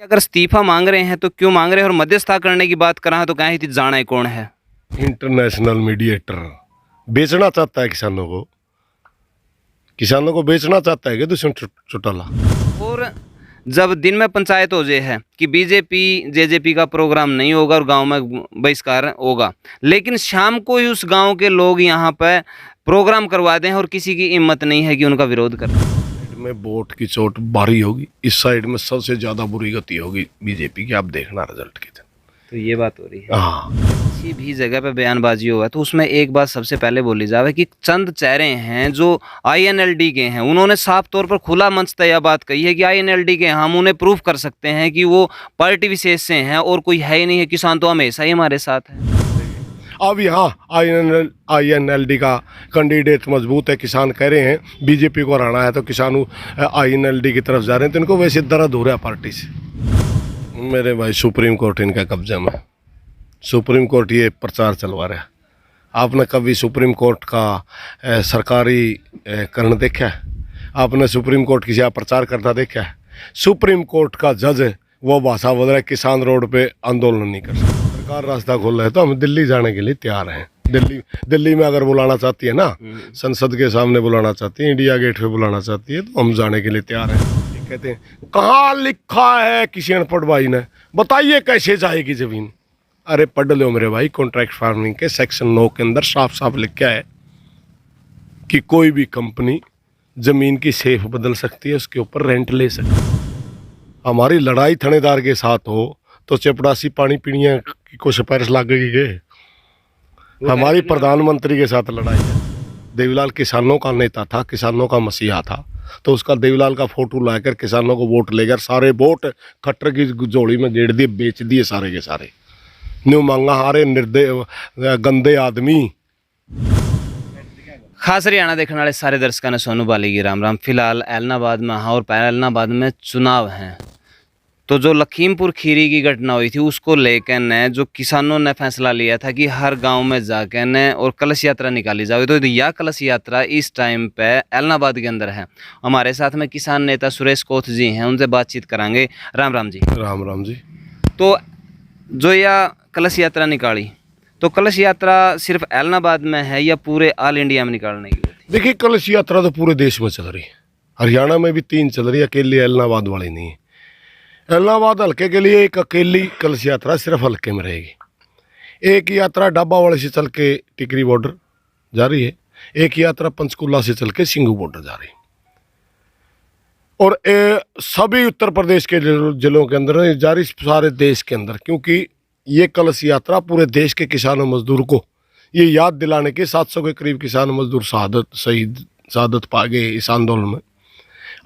अगर इस्तीफा मांग रहे हैं तो क्यों मांग रहे हैं, और मध्यस्थता करने की बात करा तो कहें थी जाना है कौन है। इंटरनेशनल मीडिएटर बेचना चाहता है किसानों को बेचना चाहता है कि दुश्मन चौटाला। और जब दिन में पंचायत हो जाए है कि बीजेपी जेजेपी का प्रोग्राम नहीं होगा और गांव में बहिष्कार होगा, लेकिन शाम को ही उस गांव के लोग यहाँ पे प्रोग्राम करवा दें और किसी की हिम्मत नहीं है कि उनका विरोध करें। में वोट की चोट भारी होगी, इस साइड में सबसे ज्यादा बुरी गति होगी बीजेपी की। आप देखना रिजल्ट के दिन। तो ये बात हो रही है। हाँ, किसी भी जगह पे बयानबाजी हुआ तो उसमें एक बात सबसे पहले बोली जावे कि चंद चेहरे हैं जो आईएनएलडी के हैं, उन्होंने साफ तौर पर खुला मंच तय यह बात कही है कि आईएनएलडी के हम उन्हें प्रूफ कर सकते हैं कि वो पार्टी विशेष से हैं और कोई है ही नहीं है। किसान तो हमेशा ही हमारे साथ है। अब यहाँ आईएनएलडी का कैंडिडेट मजबूत है। किसान कह रहे हैं बीजेपी को हराना है तो किसान आईएनएलडी की तरफ जा रहे हैं, तो इनको वैसे दर्द हो रहा है पार्टी से। मेरे भाई सुप्रीम कोर्ट इनका कब्जा में, सुप्रीम कोर्ट ये प्रचार चलवा रहा है। आपने कभी सुप्रीम कोर्ट का सरकारी करण देखा है? आपने सुप्रीम कोर्ट किसी यहाँ प्रचार करता देखा है? सुप्रीम कोर्ट का जज है वो भाषा बोल रहा है किसान रोड पे आंदोलन नहीं कर सकते। सरकार रास्ता खोल रहा है तो हम दिल्ली जाने के लिए तैयार हैं। दिल्ली में अगर बुलाना चाहती है ना, संसद के सामने बुलाना चाहती है, इंडिया गेट पे बुलाना चाहती है, तो हम जाने के लिए तैयार हैं। कहते हैं कहाँ लिखा है किसी अनपढ़ भाई ने, बताइए कैसे जाएगी जमीन। अरे पढ़ लो मेरे भाई, कॉन्ट्रैक्ट फार्मिंग के सेक्शन 9 के अंदर साफ साफ लिखा है कि कोई भी कंपनी जमीन की सेफ बदल सकती है, उसके ऊपर रेंट ले सकती है। हमारी लड़ाई थानेदार के साथ हो तो चपड़ासी पानी पीनिया को सिफारिश लागेगी के। हमारी प्रधानमंत्री के साथ लड़ाई है। देवीलाल किसानों का नेता था, किसानों का मसीहा था, तो उसका देवीलाल का फोटो लाकर किसानों को वोट लेकर सारे वोट खट्टर की झोली में गेड़ दिए, बेच दिए सारे के सारे। न्यू मांगा हारे निर्दय गंदे आदमी। खास हरियाणा देखने वाले सारे दर्शकों ने सोनू बाली की राम राम। फिलहाल ऐलनाबाद में हाँ, और ऐलनाबाद में चुनाव हैं, तो जो लखीमपुर खीरी की घटना हुई थी उसको लेकर ने जो किसानों ने फैसला लिया था कि हर गांव में जाकर ने और कलश यात्रा निकाली जाए, तो यह कलश यात्रा इस टाइम पे ऐलनाबाद के अंदर है। हमारे साथ में किसान नेता सुरेश कोथ जी हैं, उनसे बातचीत करांगे। राम राम जी। राम राम जी। तो जो यह कलश यात्रा निकाली, तो कलश यात्रा सिर्फ ऐलनाबाद में है या पूरे ऑल इंडिया में निकालने की? देखिए, कलश यात्रा तो पूरे देश में चल रही है। हरियाणा में भी 3 चल रही है, अकेली ऐलनाबाद वाली नहीं है। ऐलनाबाद हल्के के लिए एक अकेली कलश यात्रा सिर्फ हल्के में रहेगी। एक यात्रा डाबा वाले से चल के टिकरी बॉर्डर जा रही है, एक यात्रा पंचकुला से चल के सिंघू बॉर्डर जा रही है, और सभी उत्तर प्रदेश के जिलों के अंदर जा रही, सारे देश के अंदर। क्योंकि ये कलश यात्रा पूरे देश के किसानों मजदूर को ये याद दिलाने के 700 के करीब किसान मजदूर शहादत पा गए इस आंदोलन में।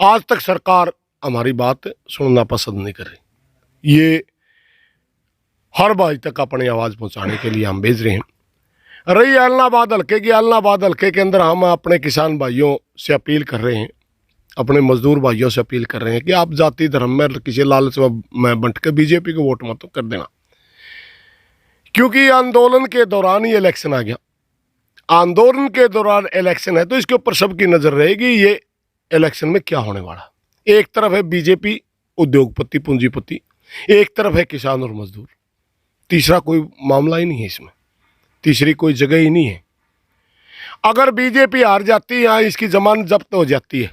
आज तक सरकार हमारी बात सुनना पसंद नहीं कर रही। ये हर भाई तक अपनी आवाज़ पहुंचाने के लिए हम भेज रहे हैं। रही ऐलनाबाद हल्के की, ऐलनाबाद हल्के के अंदर हम अपने किसान भाइयों से अपील कर रहे हैं, अपने मजदूर भाइयों से अपील कर रहे हैं कि आप जाति धर्म में किसी लालच में बंट के बीजेपी को वोट मत कर देना। क्योंकि आंदोलन के दौरान ही इलेक्शन आ गया, आंदोलन के दौरान इलेक्शन है, तो इसके ऊपर सबकी नज़र रहेगी ये इलेक्शन में क्या होने वाला। एक तरफ है बीजेपी उद्योगपति पूंजीपति, एक तरफ है किसान और मजदूर। तीसरा कोई मामला ही नहीं है इसमें, तीसरी कोई जगह ही नहीं है। अगर बीजेपी हार जाती है, यहाँ इसकी जमानत जब्त हो जाती है,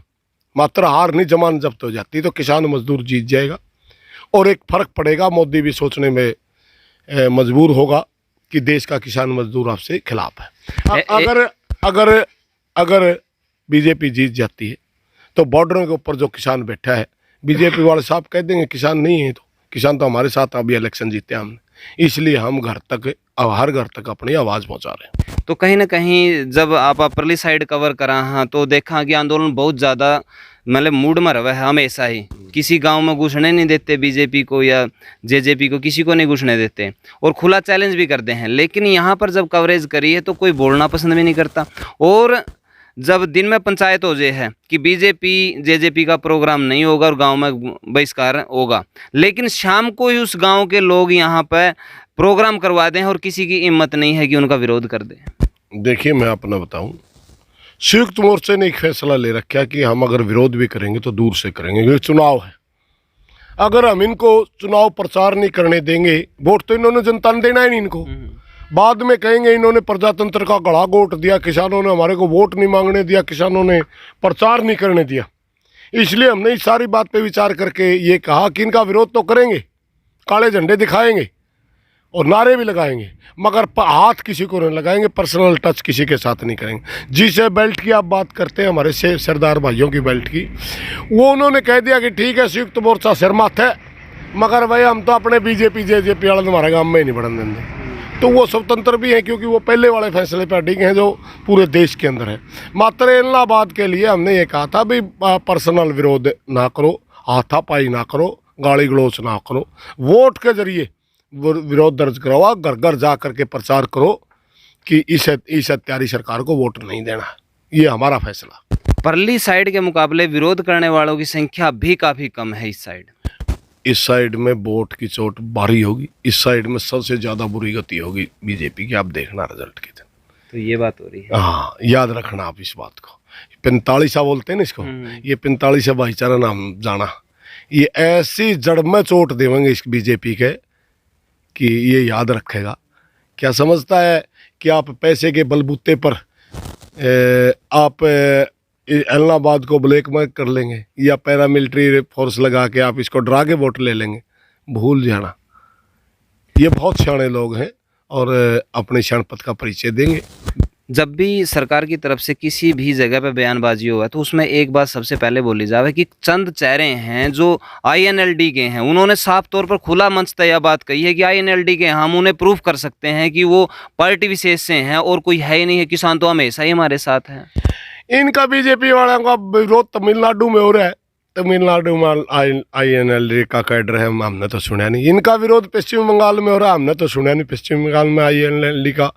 मात्र हार नहीं जमानत जब्त हो जाती है, तो किसान मजदूर जीत जाएगा। और एक फर्क पड़ेगा, मोदी भी सोचने में मजबूर होगा कि देश का किसान मजदूर आपसे खिलाफ है। अगर बीजेपी जीत जाती है तो बॉर्डरों के ऊपर जो किसान बैठा है, बीजेपी वाले साहब कह देंगे किसान नहीं है, तो किसान तो हमारे साथ अभी इलेक्शन जीते हमने, इसलिए हम हर घर तक अपनी आवाज़ पहुंचा रहे हैं। तो कहीं ना कहीं जब आप अपरली साइड कवर करा हाँ, तो देखा कि आंदोलन बहुत ज़्यादा मतलब मूड में रहा है हमेशा ही। किसी गांव में घुसने नहीं देते बीजेपी को या जेजेपी को, किसी को नहीं घुसने देते और खुला चैलेंज भी करते हैं। लेकिन यहाँ पर जब कवरेज करी है तो कोई बोलना पसंद भी नहीं करता। और जब दिन में पंचायत हो जाए है कि बीजेपी जेजेपी का प्रोग्राम नहीं होगा और गांव में बहिष्कार होगा, लेकिन शाम को ही उस गांव के लोग यहाँ पर प्रोग्राम करवा दें और किसी की हिम्मत नहीं है कि उनका विरोध कर दें। देखिए, मैं अपना बताऊं, संयुक्त मोर्चे ने एक फैसला ले रखा कि हम अगर विरोध भी करेंगे तो दूर से करेंगे, क्योंकि चुनाव है। अगर हम इनको चुनाव प्रचार नहीं करने देंगे, वोट तो इन्होंने जनता ने देना ही नहीं इनको। बाद में कहेंगे इन्होंने प्रजातंत्र का गला घोट दिया, किसानों ने हमारे को वोट नहीं मांगने दिया, किसानों ने प्रचार नहीं करने दिया। इसलिए हमने इस सारी बात पे विचार करके ये कहा कि इनका विरोध तो करेंगे, काले झंडे दिखाएंगे और नारे भी लगाएंगे, मगर हाथ किसी को नहीं लगाएंगे, पर्सनल टच किसी के साथ नहीं करेंगे। जिस बेल्ट की आप बात करते हैं, हमारे सरदार भाइयों की बेल्ट की, वो उन्होंने कह दिया कि ठीक है संयुक्त मोर्चा सिर माथे है, मगर भाई हम तो अपने बीजेपी जेजेपी वाले हमारे गाँव में ही नहीं बढ़ने देंगे। तो वो स्वतंत्र भी हैं, क्योंकि वो पहले वाले फैसले पर अडिग हैं जो पूरे देश के अंदर है। मात्र इलाहाबाद के लिए हमने ये कहा था भी पर्सनल विरोध ना करो, हाथापाई ना करो, गाली गलौच ना करो, वोट के जरिए विरोध दर्ज करवाओ, घर घर जा करके प्रचार करो कि इस हत्यारी सरकार को वोट नहीं देना। ये हमारा फैसला। परली साइड के मुकाबले विरोध करने वालों की संख्या भी काफ़ी कम है इस साइड। इस साइड में वोट की चोट भारी होगी, इस साइड में सबसे ज़्यादा बुरी गति होगी बीजेपी की। आप देखना रिजल्ट के दिन। तो ये बात हो रही है। हाँ, याद रखना आप इस बात को। 45 बोलते हैं ना इसको, ये 45 भाईचारा नाम जाना। ये ऐसी जड़ में चोट देवेंगे इस बीजेपी के कि ये याद रखेगा। क्या समझता है कि आप पैसे के बलबूते पर आप इलाहाबाद को ब्लैक में कर लेंगे या पैरामिलिट्री फोर्स लगा के आप इसको डरा के वोट ले लेंगे? भूल जाना। ये बहुत सियाने लोग हैं और अपने शरणपथ का परिचय देंगे। जब भी सरकार की तरफ से किसी भी जगह पे बयानबाजी हुआ तो उसमें एक बात सबसे पहले बोली जावे कि चंद चेहरे हैं जो INLD के हैं, उन्होंने साफ तौर पर खुला मंच तय यह बात कही है कि INLD के हम उन्हें प्रूफ कर सकते हैं कि वो पार्टी विशेष से हैं और कोई है ही नहीं है, किसान तो हमेशा ही हमारे साथ हैं। इनका बीजेपी वालों का विरोध तमिलनाडु में हो रहा है। तमिलनाडु में INLD का कैडर है, हमने तो सुना नहीं। इनका विरोध पश्चिम बंगाल में हो रहा है, हमने तो सुना नहीं पश्चिम बंगाल में INLD का।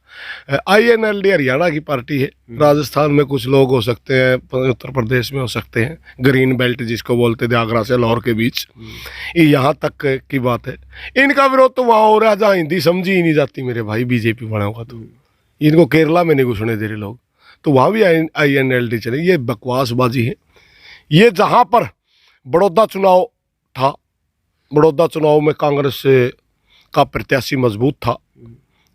INLD हरियाणा की पार्टी है, राजस्थान में कुछ लोग हो सकते हैं, उत्तर प्रदेश में हो सकते हैं, ग्रीन बेल्ट जिसको बोलते थे, आगरा से लाहौर के बीच, ये यहाँ तक की बात है। इनका विरोध तो वहाँ हो रहा है जहाँ हिंदी समझी ही नहीं जाती मेरे भाई बीजेपी वालों का। तो इनको केरला में नहीं घुसने दे रहे लोग, तो वहाँ भी INLD चले। ये बकवासबाजी है। ये जहाँ पर बड़ौदा चुनाव था, बड़ौदा चुनाव में कांग्रेस का प्रत्याशी मजबूत था,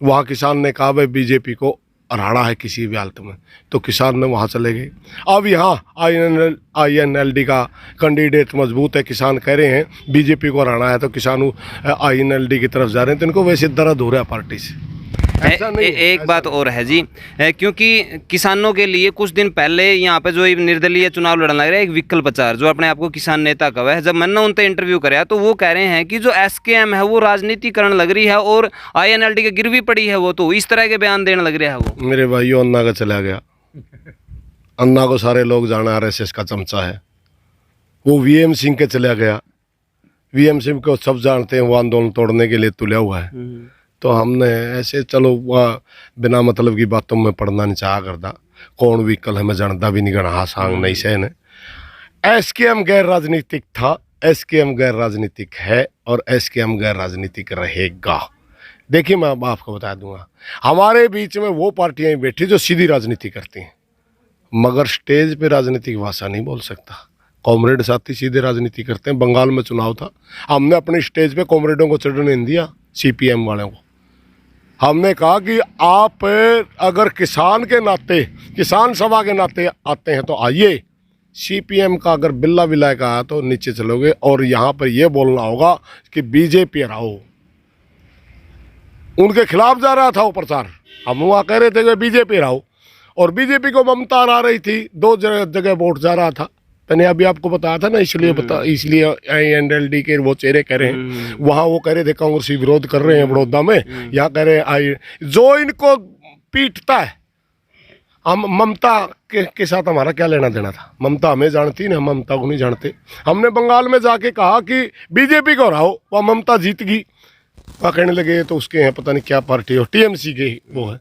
वहाँ किसान ने कहा भाई बीजेपी को हराना है किसी भी हालत में, तो किसान ने वहाँ चले गए। अब यहाँ INLD का कैंडिडेट मजबूत है, किसान कह रहे हैं बीजेपी को हराना है, तो किसान INLD की तरफ जा रहे हैं। तो इनको वैसे दर्द हो रहा है पार्टी से। एक बात और है जी, क्योंकि किसानों के लिए कुछ दिन पहले यहाँ पे जो निर्दलीय चुनाव लड़ने लग रहा है एक विकल्प प्रचार, जो अपने आप को किसान नेता कहा है, जब मैंने उनसे इंटरव्यू कराया तो वो कह रहे हैं कि जो SKM है वो राजनीतिकरण लग रही है और INLD के गिरवी पड़ी है, वो तो इस तरह के बयान देने लग रहा है। वो मेरे भाइयों अन्ना का चला गया, अन्ना को सारे लोग जाना RSS का चमचा है। वो VM सिंह के चला गया, VM सिंह को सब जानते हैं, वो आंदोलन तोड़ने के लिए तुला हुआ है। तो हमने ऐसे चलो वह बिना मतलब की बातों में पढ़ना नहीं चाहा करता, कौन व्हीकल हमें जानता भी नहीं, गणा सांग नहीं से ने। SKM गैर राजनीतिक था, SKM गैर राजनीतिक है और SKM गैर राजनीतिक रहेगा। देखिए मैं आपको बता दूंगा, हमारे बीच में वो पार्टियां बैठी जो सीधी राजनीति करती हैं, मगर स्टेज पे राजनीतिक भाषा नहीं बोल सकता। कॉमरेड साथी सीधे राजनीति करते हैं। बंगाल में चुनाव था, हमने अपने स्टेज पे कॉमरेडों को चढ़ने नहीं दिया, CPM वालों को। हमने कहा कि आप अगर किसान के नाते, किसान सभा के नाते आते हैं तो आइए, CPM का अगर बिल्ला विलाय का आया तो नीचे चलोगे, और यहाँ पर ये बोलना होगा कि बीजेपी हराओ। उनके खिलाफ जा रहा था वो प्रचार, हम वहाँ कह रहे थे कि बीजेपी हराओ, और बीजेपी को ममता हरा रही थी, 2 जगह वोट जा रहा था। मैंने अभी आपको बताया था ना, इसलिए INLD के वो चेहरे कह रहे हैं, वहाँ वो कह रहे थे कांग्रेस विरोध कर रहे हैं बड़ौदा में, यहाँ कह रहे हैं जो इनको पीटता है। हम ममता के साथ हमारा क्या लेना देना था? ममता हमें जानती ना, ममता को नहीं जानते। हमने बंगाल में जाके कहा कि बीजेपी को हराओ, वह ममता जीत गई। वहाँ कहने लगे तो उसके हैं पता नहीं क्या पार्टी हो, TMC के वो है।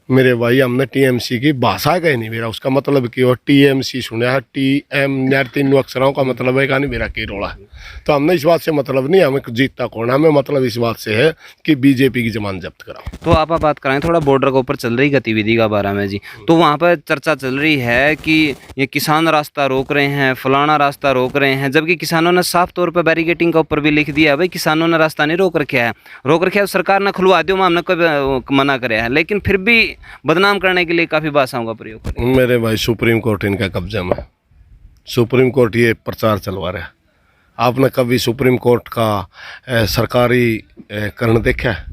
मेरे भाई हमने टीएमसी की भाषा का ही नहीं मेरा उसका मतलब कि वो टीएमसी सुना है टीएम यार तीनों अक्षरों का मतलब है नहीं मेरा की रोड़ा है। तो हमने इस बात से मतलब नहीं हमें जीतता कौन हमें मतलब इस बात से है कि बीजेपी की जमान जब्त कराओ। तो आप बात कराएं थोड़ा बॉर्डर के ऊपर चल रही गतिविधि का बारे में जी। तो वहाँ पर चर्चा चल रही है कि ये किसान रास्ता रोक रहे हैं, फलाना रास्ता रोक रहे हैं, जबकि किसानों ने साफ तौर पर बैरिकेटिंग का ऊपर भी लिख दिया है भाई किसानों ने रास्ता नहीं रोक रखा है, रोक रखा है सरकार ने खुलवा दियो, हमने कभी मना करे है, लेकिन फिर भी बदनाम करने के लिए काफ़ी भाषाओं का प्रयोग कर रहे हैं। मेरे भाई सुप्रीम कोर्ट इनका कब्जा में, सुप्रीम कोर्ट ये प्रचार चलवा रहा है। आपने कभी सुप्रीम कोर्ट का सरकारी करण देखा है?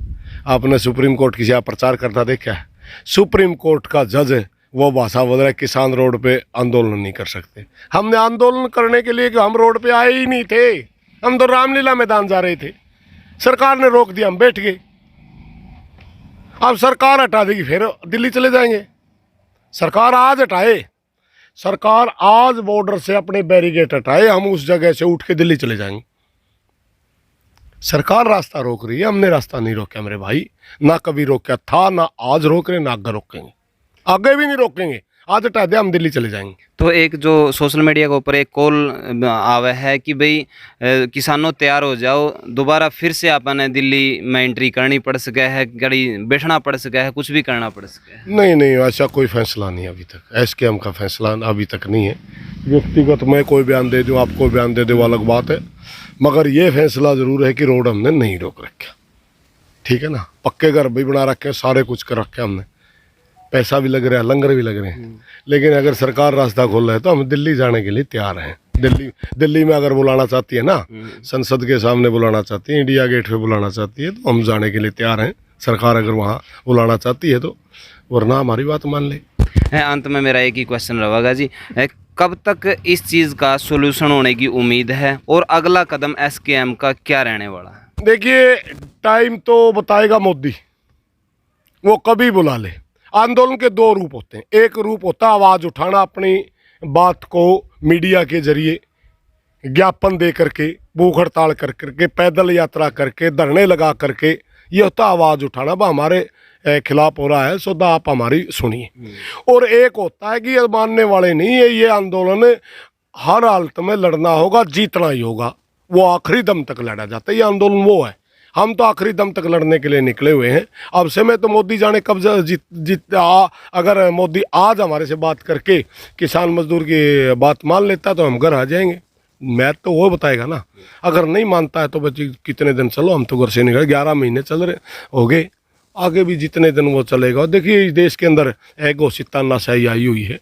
आपने सुप्रीम कोर्ट किसी प्रचार करता देखा है? सुप्रीम कोर्ट का जज वो भाषा बोल रहा है किसान रोड पे आंदोलन नहीं कर सकते। हमने आंदोलन करने के लिए कि हम रोड पे आए ही नहीं थे, हम तो रामलीला मैदान जा रहे थे, सरकार ने रोक दिया, हम बैठ गए। अब सरकार हटा देगी फिर दिल्ली चले जाएंगे। सरकार आज हटाए, सरकार आज बॉर्डर से अपने बैरिकेड हटाए, हम उस जगह से उठ के दिल्ली चले जाएंगे। सरकार रास्ता रोक रही है, हमने रास्ता नहीं रोका मेरे भाई, ना कभी रोका था, ना आज रोक रहे, ना आगे रोकेंगे, आगे भी नहीं रोकेंगे। आज हटा दे हम दिल्ली चले जाएंगे। तो एक जो सोशल मीडिया के ऊपर एक कॉल आवा है कि भाई किसानों तैयार हो जाओ, दोबारा फिर से आपने दिल्ली में एंट्री करनी पड़ सके है, गाड़ी बैठना पड़ सका है, कुछ भी करना पड़ सके है। नहीं नहीं ऐसा कोई फैसला नहीं अभी तक, एसकेएम का फैसला अभी तक नहीं है। व्यक्तिगत मैं कोई बयान दे दूँ, आप कोई बयान दे दो वो अलग बात है, मगर ये फैसला ज़रूर है कि रोड हमने नहीं रोक रखा। ठीक है ना, पक्के घर भी बना रखे हैं, सारे कुछ कर रखे हमने, पैसा भी लग रहा है, लंगर भी लग रहे हैं, लेकिन अगर सरकार रास्ता खोल रहा है तो हम दिल्ली जाने के लिए तैयार हैं। दिल्ली में अगर बुलाना चाहती है ना, संसद के सामने बुलाना चाहती है, इंडिया गेट पे बुलाना चाहती है, तो हम जाने के लिए तैयार हैं। सरकार अगर वहाँ बुलाना चाहती है तो, वरना हमारी बात मान ले। अंत में मेरा एक ही क्वेश्चन रहेगा जी, कब तक इस चीज़ का सोल्यूशन होने की उम्मीद है और अगला कदम एसकेएम का क्या रहने वाला है? देखिए टाइम तो बताएगा मोदी, वो कभी बुला ले। आंदोलन के दो रूप होते हैं, एक रूप होता है आवाज़ उठाना, अपनी बात को मीडिया के जरिए ज्ञापन दे करके, भूख हड़ताल कर करके, पैदल यात्रा करके, धरने लगा करके, ये होता आवाज़ उठाना, वह हमारे खिलाफ हो रहा है, सो आप हमारी सुनिए। और एक होता है कि ये मानने वाले नहीं है, ये आंदोलन हर हालत में लड़ना होगा, जीतना ही होगा, वो आखिरी दम तक लड़ा जाता है, ये आंदोलन वो है। हम तो आखिरी दम तक लड़ने के लिए निकले हुए हैं। अब से मैं तो मोदी जाने कब अगर मोदी आज हमारे से बात करके किसान मजदूर की बात मान लेता तो हम घर आ जाएंगे। मैं तो वो बताएगा ना, अगर नहीं मानता है तो बच्चे कितने दिन चलो, हम तो घर से निकले 11 महीने चल रहे हो गए, आगे भी जितने दिन वो चलेगा। देखिए इस देश के अंदर एक घोषित तानाशाही आई हुई है।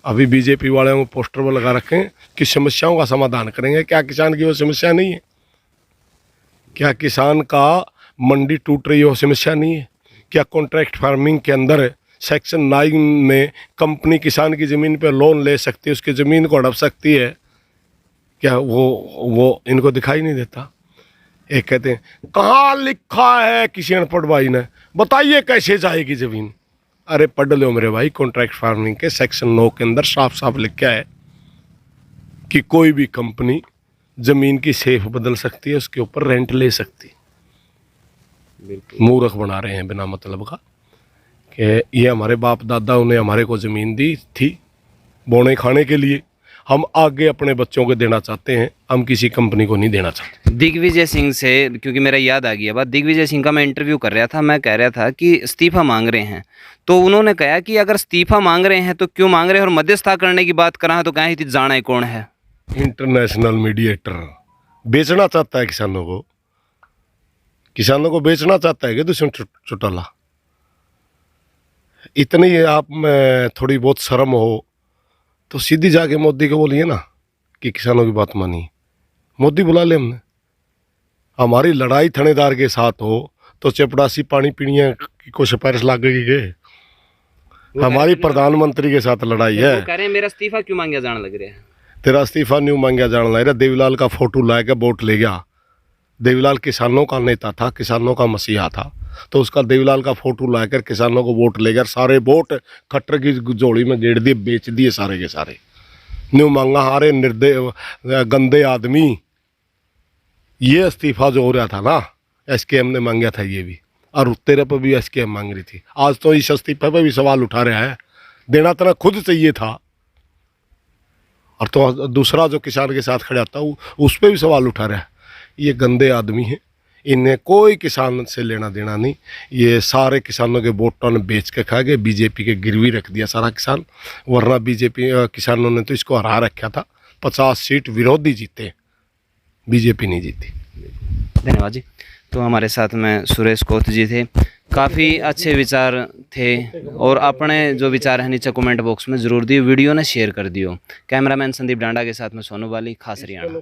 अभी बीजेपी वाले वो पोस्टर वो लगा रखे हैं कि समस्याओं का समाधान करेंगे। क्या किसान की वो समस्या नहीं है? क्या किसान का मंडी टूट रही है वो समस्या नहीं है? क्या कॉन्ट्रैक्ट फार्मिंग के अंदर सेक्शन 9 में कंपनी किसान की ज़मीन पर लोन ले सकती है, उसकी ज़मीन को हड़प सकती है? क्या वो इनको दिखाई नहीं देता? एक कहते हैं कहाँ लिखा है किसी अनपढ़ भाई ने, बताइए कैसे जाएगी ज़मीन? अरे पढ़ लो मेरे भाई, कॉन्ट्रैक्ट फार्मिंग के सेक्शन 9 के अंदर साफ साफ लिखा है कि कोई भी कंपनी ज़मीन की सेफ बदल सकती है, उसके ऊपर रेंट ले सकती। मूर्ख बना रहे हैं बिना मतलब का कि ये हमारे बाप दादा उन्हें हमारे को ज़मीन दी थी बोने खाने के लिए, हम आगे अपने बच्चों को देना चाहते हैं, हम किसी कंपनी को नहीं देना चाहते। दिग्विजय सिंह से, क्योंकि मेरा याद आ गया बात, दिग्विजय सिंह का मैं इंटरव्यू कर रहा था, मैं कह रहा था कि इस्तीफा मांग रहे हैं, तो उन्होंने कहा कि अगर इस्तीफा मांग रहे हैं तो क्यों मांग रहे हैं, और मध्यस्थता करने की बात करा तो कहें कि जाना है कौन है? इंटरनेशनल मीडिएटर बेचना चाहता है किसानों को बेचना चाहता है कि दुश्मन चुटाला। इतनी आप में थोड़ी बहुत शर्म हो तो सीधी जाके मोदी को बोलिए ना कि किसानों की बात मानिए। मोदी बुला ले हमने, हमारी लड़ाई थानेदार के साथ हो तो चपड़ासी पानी पीने को सिफारिश लागेगी के? हमारी प्रधानमंत्री के साथ लड़ाई है। कह रहे हैं मेरा इस्तीफा क्यों मांगा जाने लग रहा है? तेरा इस्तीफा न्यू मांगा जाने लग रहा। देवीलाल का फोटो ला के वोट ले गया। देवीलाल किसानों का नेता था, किसानों का मसीहा था, तो उसका देवीलाल का फोटो लाकर किसानों को वोट ले गया। सारे वोट खट्टर की झोली में गेड़ दिए, बेच दिए सारे के सारे। न्यू मांगा हारे निर्दय गंदे आदमी। ये इस्तीफा जो हो रहा था ना, एसकेएम ने मांगा था ये भी। और तेरे पर भी स्कीम मांग रही थी। आज तो इस इस्तीफे पर भी सवाल उठा रहा है, देना तेरा खुद चाहिए था। और तो दूसरा जो किसान के साथ खड़ा था उस पर भी सवाल उठा रहा है। ये गंदे आदमी हैं, इन्हें कोई किसान से लेना देना नहीं। ये सारे किसानों के वोटों ने बेच के खा गए, बीजेपी के गिरवी रख दिया सारा किसान। वरना बीजेपी किसानों ने तो इसको हरा रखा था। 50 सीट विरोधी जीते, बीजेपी नहीं जीती। धन्यवाद जी। तो हमारे साथ में सुरेश कोत जी थे, काफ़ी अच्छे विचार थे और अपने जो विचार हैं नीचे कमेंट बॉक्स में ज़रूर दियो, वीडियो ने शेयर कर दियो। कैमरामैन संदीप डांडा के साथ में सोनू वाली, खास हरियाणा।